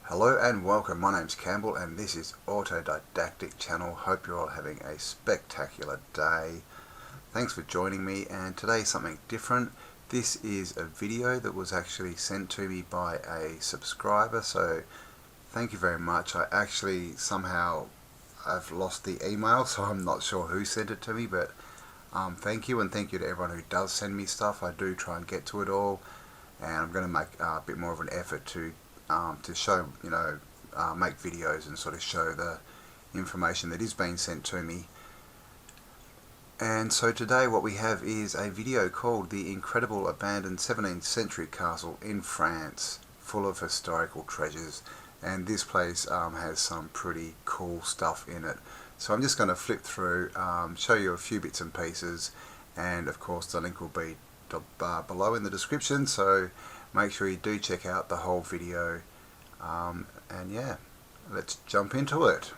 Hello and welcome, my name's Campbell and this is Autodidactic Channel. Hope you're all having a spectacular day. Thanks for joining me, and today something different. This is a video that was actually sent to me by a subscriber, so thank you very much. I actually I've lost the email, so I'm not sure who sent it to me, but thank you, and thank you to everyone who does send me stuff. I do try and get to it all, and I'm going to make a bit more of an effort to show, make videos and sort of show the information that is being sent to me. And so today what we have is a video called The Incredible Abandoned 17th Century Castle in France, full of historical treasures. And this place has some pretty cool stuff in it. So I'm just going to flip through, show you a few bits and pieces, and of course the link will be below in the description, so make sure you do check out the whole video, and yeah, let's jump into it.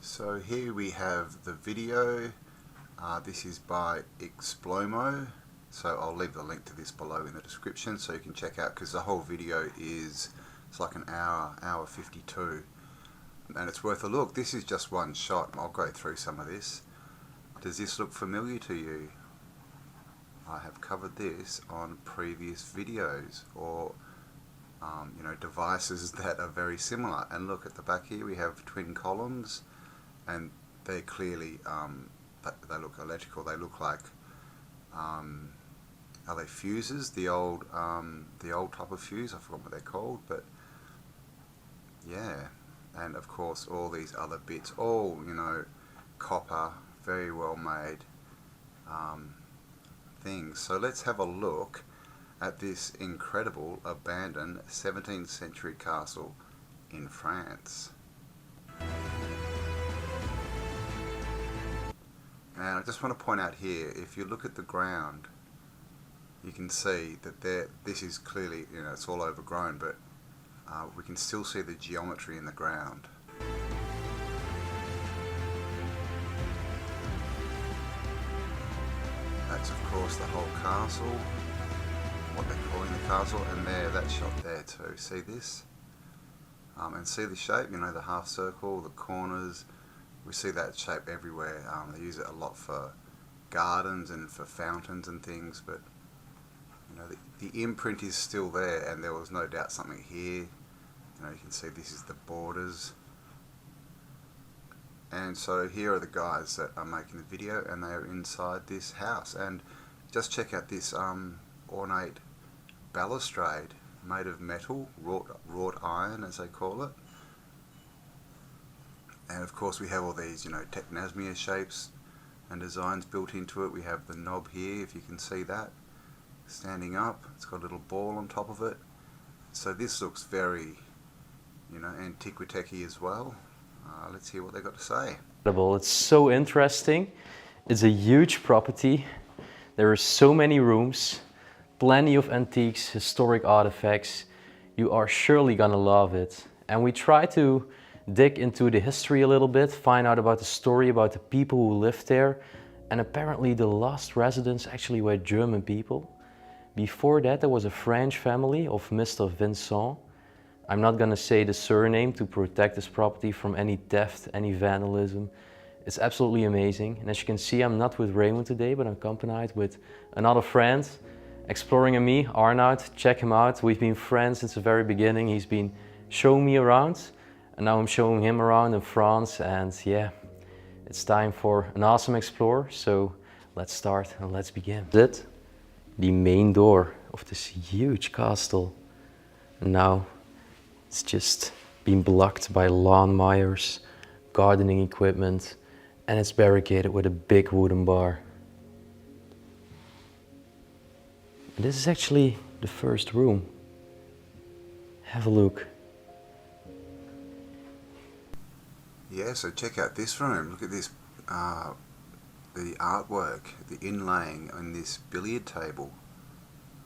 So here we have the video. This is by Explomo, so I'll leave the link to this below in the description so you can check out, because the whole video it's like an hour 52, and it's worth a look. This is just one shot. I'll go through some of this. Does this look familiar to you? I have covered this on previous videos, or devices that are very similar. And look at the back here, we have twin columns, and they're clearly they look electrical. They look like are they fuses? The old type of fuse. I forgot what they're called, but yeah. And of course all these other bits, all copper, very well made things. So let's have a look at this incredible abandoned 17th century castle in France. And I just want to point out here, if you look at the ground, you can see that this is clearly, it's all overgrown, but we can still see the geometry in the ground. That's of course the whole castle, what they're calling the castle, and that shot there too. See this? And see the shape, the half circle, the corners. We see that shape everywhere. They use it a lot for gardens and for fountains and things, but the imprint is still there, and there was no doubt something here. You can see this is the borders. And so here are the guys that are making the video, and they are inside this house. And just check out this ornate balustrade made of metal, wrought iron as they call it. And of course we have all these, technasmia shapes and designs built into it. We have the knob here, if you can see that, standing up. It's got a little ball on top of it. So this looks very, Antiquitechy as well. Let's hear what they've got to say. It's so interesting. It's a huge property. There are so many rooms, plenty of antiques, historic artifacts. You are surely gonna love it. And we try to dig into the history a little bit, find out about the story, about the people who lived there. And apparently the last residents actually were German people. Before that there was a French family of Mr. Vincent. I'm not gonna say the surname to protect this property from any theft, any vandalism. It's absolutely amazing. And as you can see, I'm not with Raymond today, but I'm accompanied with another friend, Exploring and me, Arnoud. Check him out. We've been friends since the very beginning. He's been showing me around, and now I'm showing him around in France, and yeah, it's time for an awesome explore. So let's start and let's begin. That's the main door of this huge castle. And now it's just been blocked by lawn mowers, gardening equipment, and it's barricaded with a big wooden bar. And this is actually the first room. Have a look. Yeah, so check out this room. Look at this, the artwork, the inlaying on this billiard table.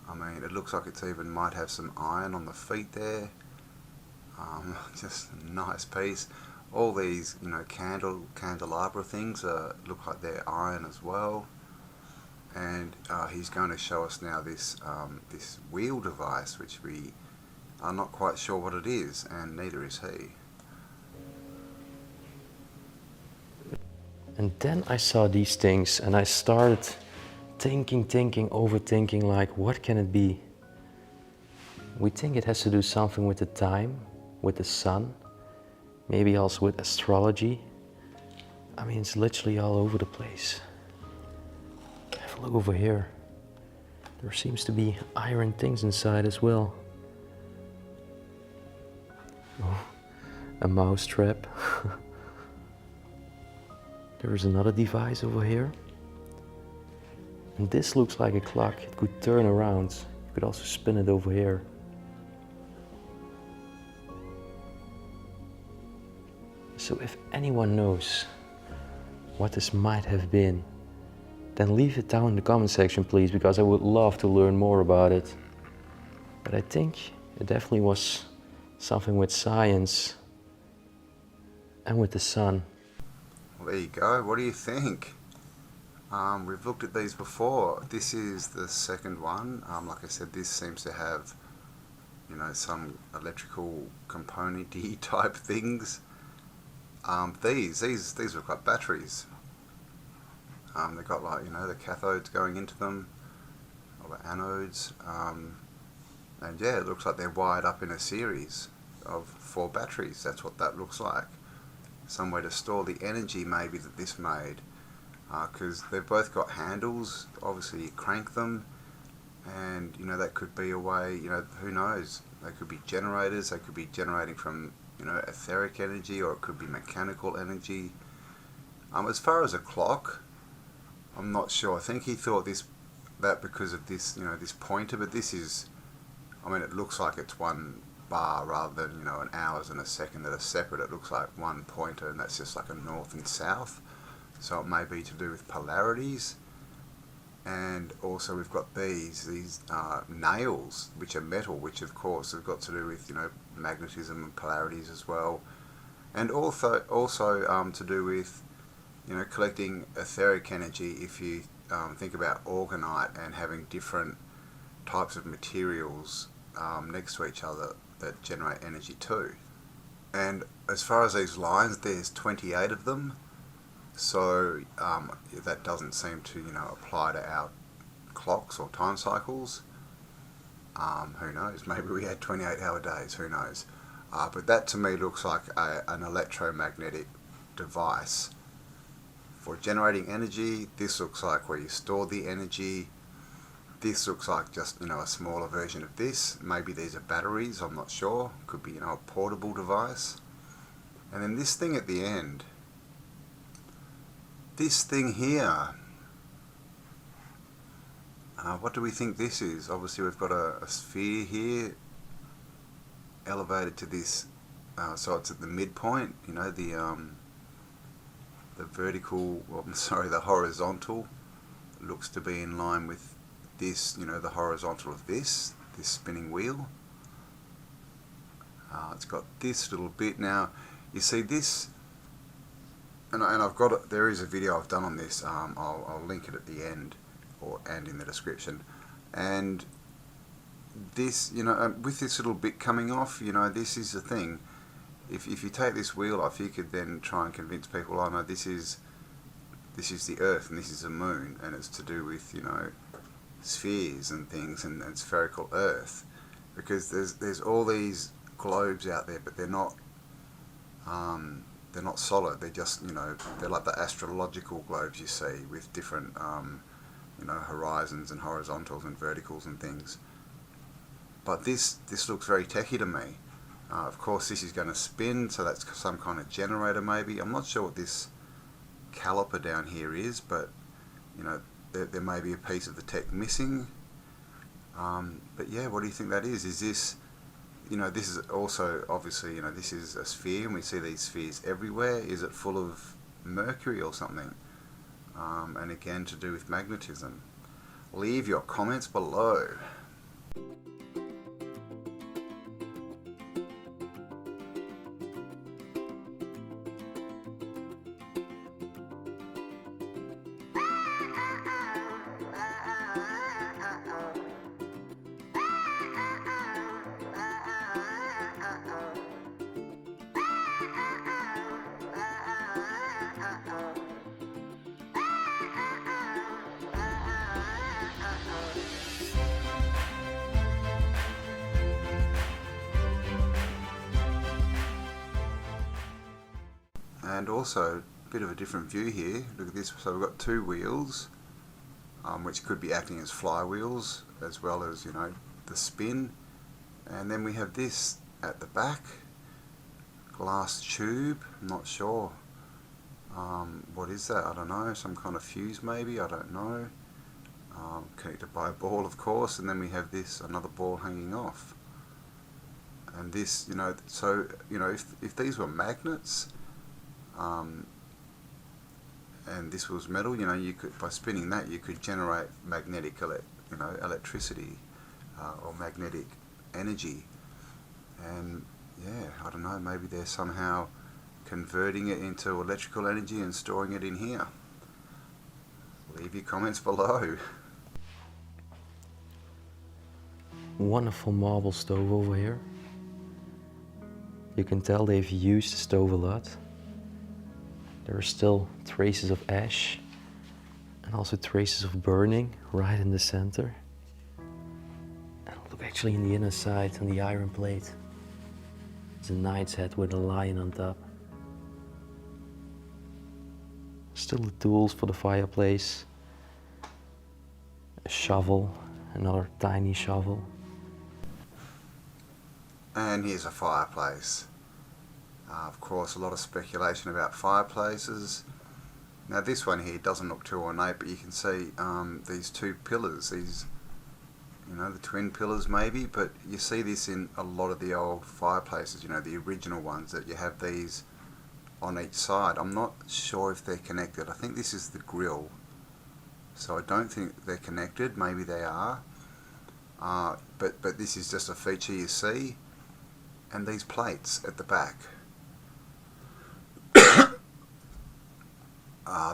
I mean, it looks like it's even might have some iron on the feet there. Just a nice piece. All these, candelabra things look like they're iron as well. And he's going to show us now this this wheel device, which we are not quite sure what it is, and neither is he. And then I saw these things and I started thinking, overthinking, like, what can it be? We think it has to do something with the time, with the sun, maybe also with astrology. I mean, it's literally all over the place. Have a look over here. There seems to be iron things inside as well. Oh, a mouse trap. There is another device over here. And this looks like a clock. It could turn around. You could also spin it over here. So if anyone knows what this might have been, then leave it down in the comment section, please, because I would love to learn more about it. But I think it definitely was something with science and with the sun. Well, there you go. What do you think? We've looked at these before. This is the second one. Like I said, this seems to have, some electrical component-y type things. These look like batteries. They've got the cathodes going into them, or the anodes. And yeah, it looks like they're wired up in a series of 4 batteries. That's what that looks like. Somewhere to store the energy maybe that this made. Because they've both got handles. Obviously you crank them, and that could be a way, who knows, they could be generators, they could be generating from etheric energy, or it could be mechanical energy. As far as a clock, I'm not sure. I think he thought that because of this, this pointer, but this is, it looks like it's one bar rather than an hours and a second that are separate. It looks like one pointer, and that's just like a north and south. So it may be to do with polarities. And also we've got these nails, which are metal, which of course have got to do with magnetism and polarities as well, and also to do with collecting etheric energy. If you think about orgonite and having different types of materials next to each other that generate energy too. And as far as these lines, there's 28 of them. So that doesn't seem to apply to our clocks or time cycles. Who knows? Maybe we had 28-hour days. Who knows? But that to me looks like an electromagnetic device for generating energy. This looks like where you store the energy. This looks like just a smaller version of this. Maybe these are batteries. I'm not sure. Could be a portable device. And then this thing at the end. This thing here, what do we think this is? Obviously we've got a sphere here, elevated to this, so it's at the midpoint, the vertical, the horizontal looks to be in line with this, the horizontal of this spinning wheel. It's got this little bit. Now, you see this, and I've got it. There is a video I've done on this. I'll link it at the end, and in the description. And this, with this little bit coming off, this is the thing. If you take this wheel off, you could then try and convince people, oh no, this is the Earth and this is the Moon, and it's to do with spheres and things and spherical Earth, because there's all these globes out there, but they're not solid. They're just they're like the astrological globes you see with different horizons and horizontals and verticals and things. But this looks very techy to me. Of course this is going to spin, so that's some kind of generator maybe. I'm not sure what this caliper down here is, but there may be a piece of the tech missing. But yeah, what do you think that is? Is this you know, this is also obviously, you know, this is a sphere and we see these spheres everywhere. Is it full of mercury or something? And again, to do with magnetism. Leave your comments below. And also a bit of a different view here. Look at this. So we've got two wheels, which could be acting as flywheels, as well as, you know, the spin. And then we have this at the back, glass tube. I'm not sure. What is that? I don't know. Some kind of fuse maybe. I don't know. Connected by a ball, of course. And then we have this, another ball hanging off. And this, you know, so, you know, if these were magnets, and this was metal, you know, you could, by spinning that, you could generate magnetic, electricity, or magnetic energy. And yeah, I don't know, maybe they're somehow converting it into electrical energy and storing it in here. Leave your comments below. Wonderful marble stove over here. You can tell they've used the stove a lot. There are still traces of ash and also traces of burning right in the center. And look, actually in the inner side on the iron plate, it's a knight's head with a lion on top. Still the tools for the fireplace. A shovel, another tiny shovel. And here's a fireplace. Of course, a lot of speculation about fireplaces. Now this one here doesn't look too ornate, but you can see these two pillars, these, you know, the twin pillars maybe, but you see this in a lot of the old fireplaces, you know, the original ones, that you have these on each side. I'm not sure if they're connected. I think this is the grill, so I don't think they're connected. Maybe they are, but this is just a feature you see. And these plates at the back.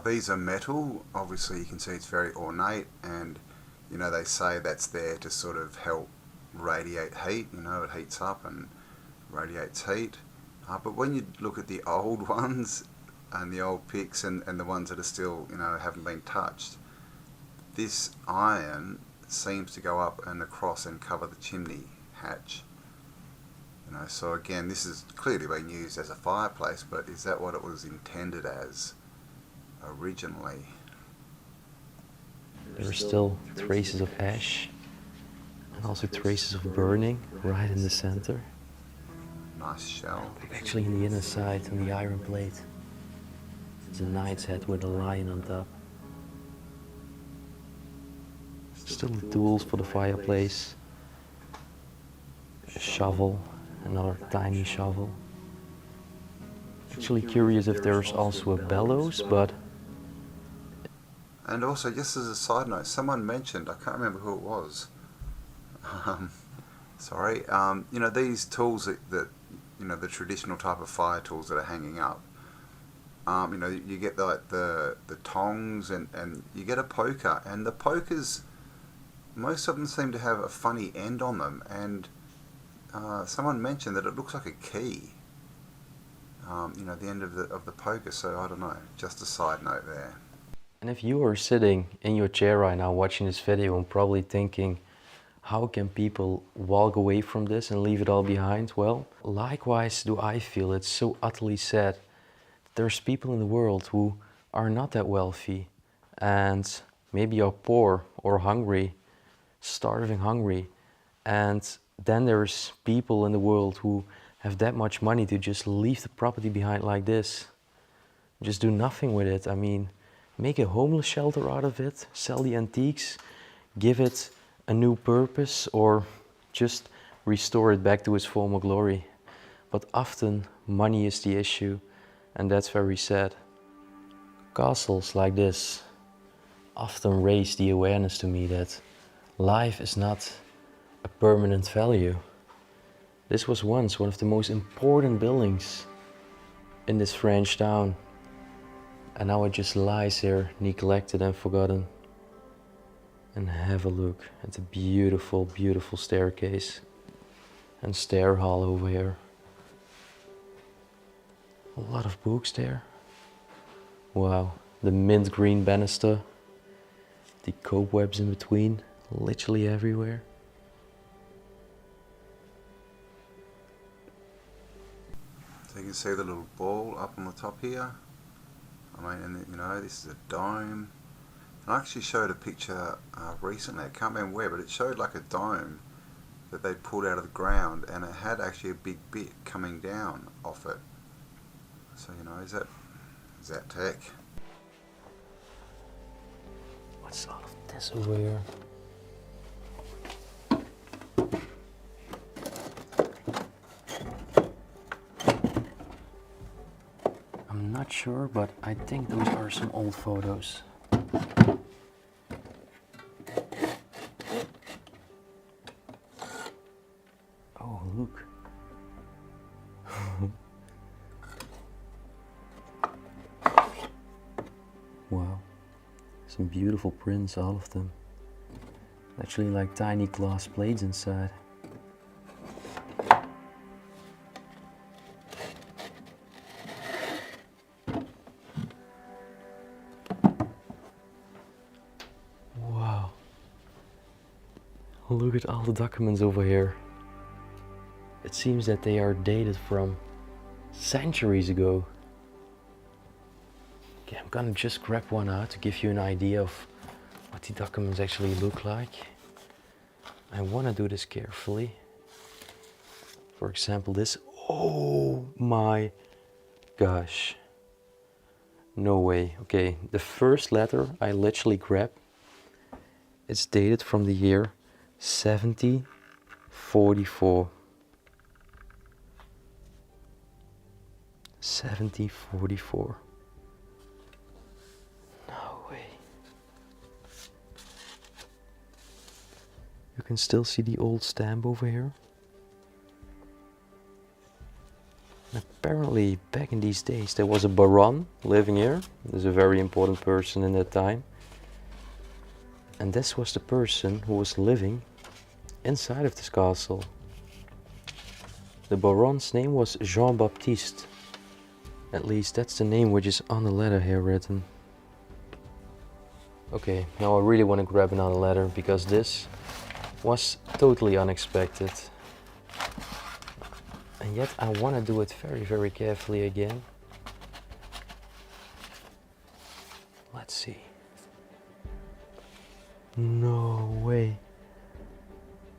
These are metal. Obviously you can see it's very ornate, and you know, they say that's there to sort of help radiate heat. You know, it heats up and radiates heat. But when you look at the old ones and the old pics and the ones that are still, you know, haven't been touched, this iron seems to go up and across and cover the chimney hatch. You know, so again, this is clearly being used as a fireplace, but is that what it was intended as originally? There are still traces of ash and also traces of burning right in the center. Nice shell. Actually in the inner side on the iron plate, it's a knight's head with a lion on top. Still the tools for the fireplace. A shovel, another tiny shovel. Actually curious if there's also a bellows, but... And also, just as a side note, someone mentioned, I can't remember who it was, sorry, you know, these tools that, you know, the traditional type of fire tools that are hanging up, you know, you get like the tongs and you get a poker, and the pokers, most of them seem to have a funny end on them, and someone mentioned that it looks like a key, you know, the end of the poker. So I don't know, just a side note there. And if you are sitting in your chair right now watching this video and probably thinking, how can people walk away from this and leave it all behind? Well, likewise do I feel. It's so utterly sad. There's people in the world who are not that wealthy and maybe are poor or hungry, starving hungry, and then there's people in the world who have that much money to just leave the property behind like this, just do nothing with it. I mean, make a homeless shelter out of it, sell the antiques, give it a new purpose, or just restore it back to its former glory. But often money is the issue, and that's very sad. Castles like this often raise the awareness to me that life is not a permanent value. This was once one of the most important buildings in this French town, and now it just lies there, neglected and forgotten. And have a look at the beautiful, beautiful staircase and stair hall over here. A lot of books there. Wow, the mint green banister, the cobwebs in between, literally everywhere. So you can see the little ball up on the top here. I mean, and you know, this is a dome. And I actually showed a picture recently, I can't remember where, but it showed like a dome that they'd pulled out of the ground, and it had actually a big bit coming down off it. So, you know, is that tech? What's all of this over here? I'm not sure, but I think those are some old photos. Oh, look. Wow. Some beautiful prints, all of them. Actually like tiny glass plates inside. Wow. Look at all the documents over here. It seems that they are dated from centuries ago. Okay, I'm gonna just grab one out to give you an idea of what the documents actually look like. I wanna do this carefully. For example, this. Oh my gosh. No way. Okay, the first letter I literally grabbed, it's dated from the year 1744. 1744. No way. You can still see the old stamp over here. And apparently back in these days there was a baron living here. There's a very important person in that time. And this was the person who was living inside of this castle. The baron's name was Jean-Baptiste. At least that's the name which is on the letter here written. Okay, now I really want to grab another letter because this was totally unexpected. And yet I want to do it very, very carefully again. Let's see. No way.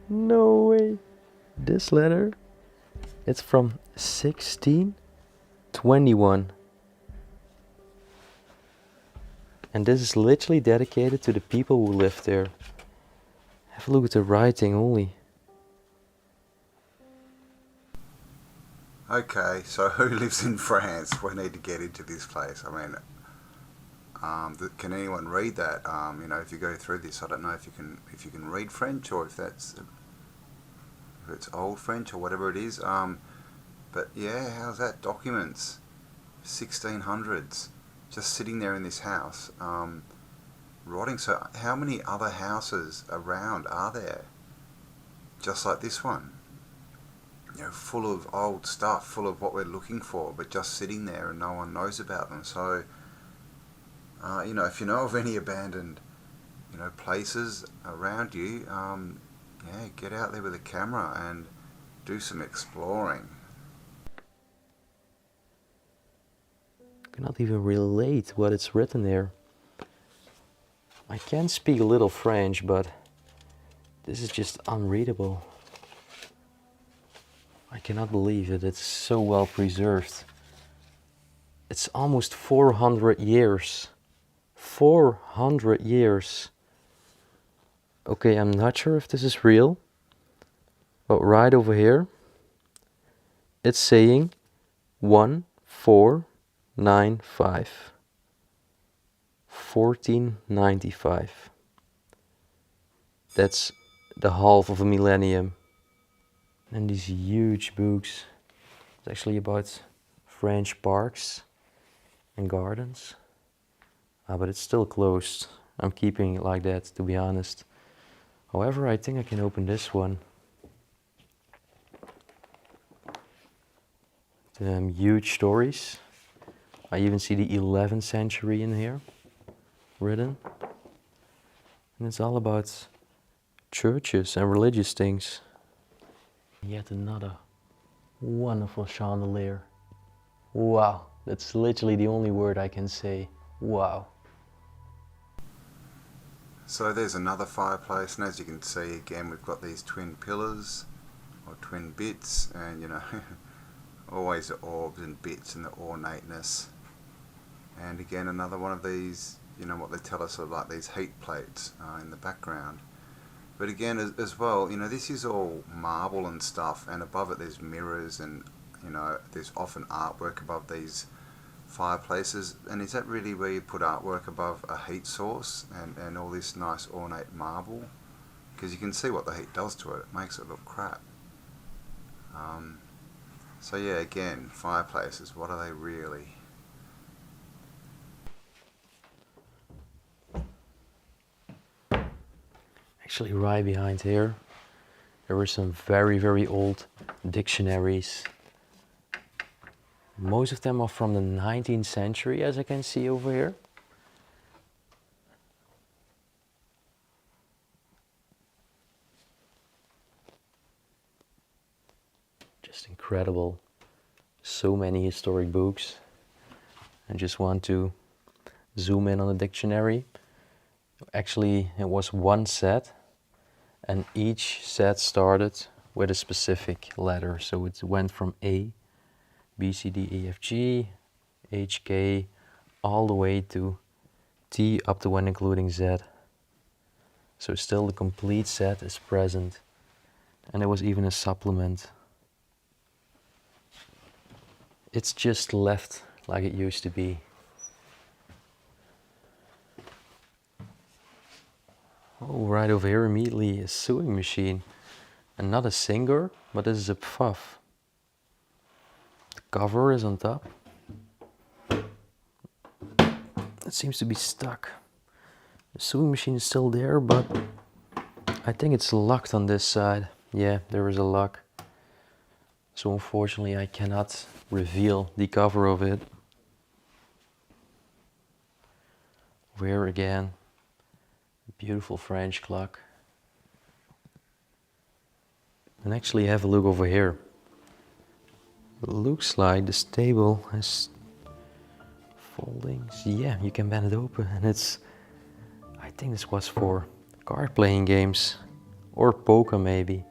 No way. This letter, it's from 1621. And this is literally dedicated to the people who lived there. Have a look at the writing only. Okay, so who lives in France? We need to get into this place. I mean, can anyone read that? You know, if you go through this, I don't know if you can read French, or if it's old French or whatever it is. But yeah, how's that? Documents, 1600s, just sitting there in this house, rotting. So how many other houses around are there, just like this one? You know, full of old stuff, full of what we're looking for, but just sitting there and no one knows about them. So, you know, if you know of any abandoned, you know, places around you, yeah, get out there with a camera and do some exploring. I cannot even relate what it's written there. I can speak a little French, but this is just unreadable. I cannot believe it. It's so well preserved. It's almost 400 years. 400 years. Okay, I'm not sure if this is real. But right over here, it's saying 1495. 1495. That's the half of a millennium. And these huge books. It's actually about French parks and gardens. But it's still closed. I'm keeping it like that, to be honest. However, I think I can open this one. Huge stories. I even see the 11th century in here written. And it's all about churches and religious things. Yet another wonderful chandelier. Wow, that's literally the only word I can say. Wow. So there's another fireplace, and as you can see again we've got these twin pillars or twin bits, and you know always the orbs and bits and the ornateness. And again another one of these, you know what they tell us, are like these heat plates in the background. But again as well, you know, this is all marble and stuff, and above it there's mirrors, and you know there's often artwork above these fireplaces. And is that really where you put artwork above a heat source and all this nice ornate marble? Because you can see what the heat does to it. It makes it look crap. So yeah, again, fireplaces, what are they really? Actually, right behind here, there were some very, very old dictionaries. Most of them are from the 19th century, as I can see over here. Just incredible. So many historic books. I just want to zoom in on the dictionary. Actually, it was one set, and each set started with a specific letter. So it went from A, B, C, D, E, F, G, H, K, all the way to T, up to and including Z. So still the complete set is present. And there was even a supplement. It's just left like it used to be. Oh, right over here immediately a sewing machine. And not a singer, but this is a pfuff. The cover is on top. It seems to be stuck. The sewing machine is still there, but I think it's locked on this side. Yeah, there is a lock. So unfortunately I cannot reveal the cover of it. Here again, a beautiful French clock. And actually have a look over here. It looks like this table has foldings. Yeah, you can bend it open, and it's, I think this was for card playing games or poker maybe.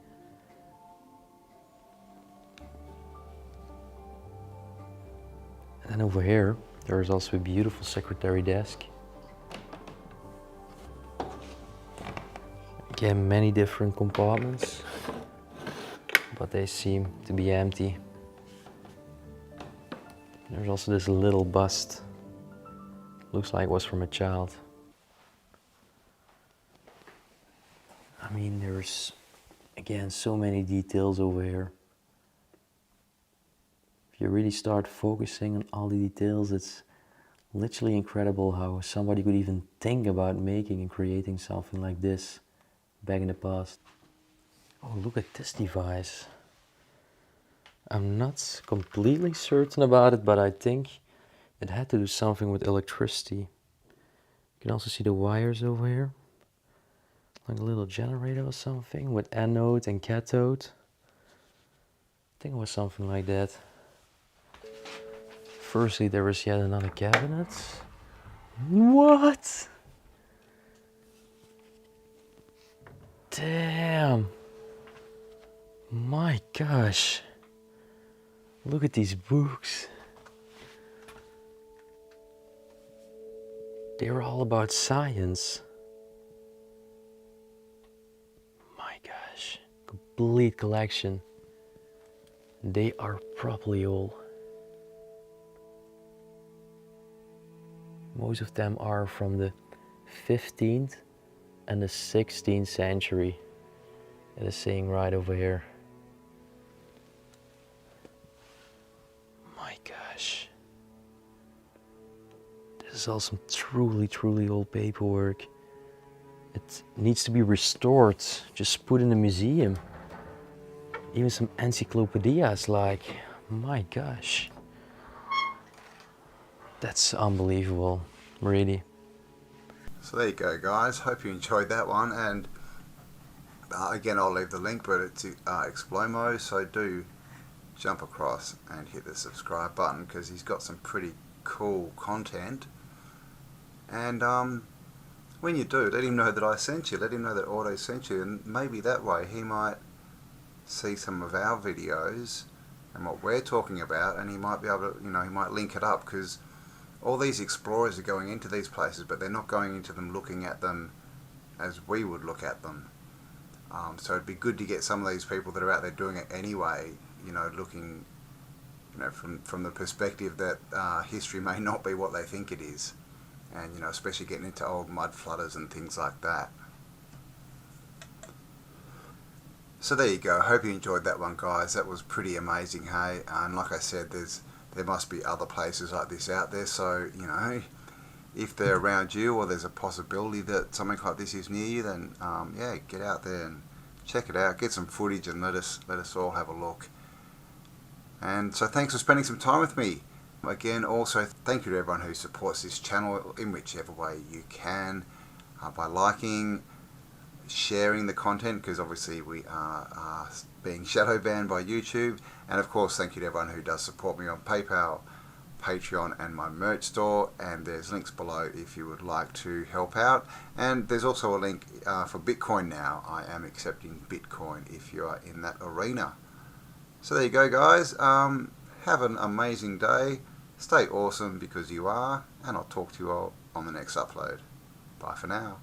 And then over here there is also a beautiful secretary desk. Again, many different compartments, but they seem to be empty. There's also this little bust. Looks like it was from a child. I mean, there's again so many details over here. If you really start focusing on all the details, it's literally incredible how somebody could even think about making and creating something like this back in the past. Oh, look at this device. I'm not completely certain about it, but I think it had to do something with electricity. You can also see the wires over here. Like a little generator or something with anode and cathode. I think it was something like that. Firstly, there was yet another cabinet. What? Damn. My gosh. Look at these books. They're all about science. My gosh. complete collection. They are properly old. Most of them are from the 15th and the 16th century. It is saying right over here. My gosh. This is all some truly old paperwork. It needs to be restored, just put in a museum. Even some encyclopedias, like, my gosh. That's unbelievable, really. So there you go, guys. Hope you enjoyed that one. And again, I'll leave the link, but it's Explomo, so do jump across and hit the subscribe button because he's got some pretty cool content. And when you do, let him know that I sent you. Let him know that Auto sent you, and maybe that way he might see some of our videos and what we're talking about, and he might be able to, he might link it up, because all these explorers are going into these places, but they're not going into them looking at them as we would look at them. So it'd be good to get some of these people that are out there doing it anyway, looking, from the perspective that history may not be what they think it is, and especially getting into old mud flooders and things like that. So there you go. Hope you enjoyed that one, guys. That was pretty amazing, hey? And like I said, there must be other places like this out there. So if they're around you, or there's a possibility that something like this is near you, then yeah, get out there and check it out. Get some footage and let us all have a look. And so thanks for spending some time with me. Again, also thank you to everyone who supports this channel in whichever way you can, by liking, sharing the content, because obviously we are being shadow banned by YouTube. And of course, thank you to everyone who does support me on PayPal, Patreon and my merch store, and there's links below if you would like to help out. And there's also a link for Bitcoin now. I am accepting Bitcoin if you are in that arena. So there you go, guys. Have an amazing day. Stay awesome, because you are, and I'll talk to you all on the next upload. Bye for now.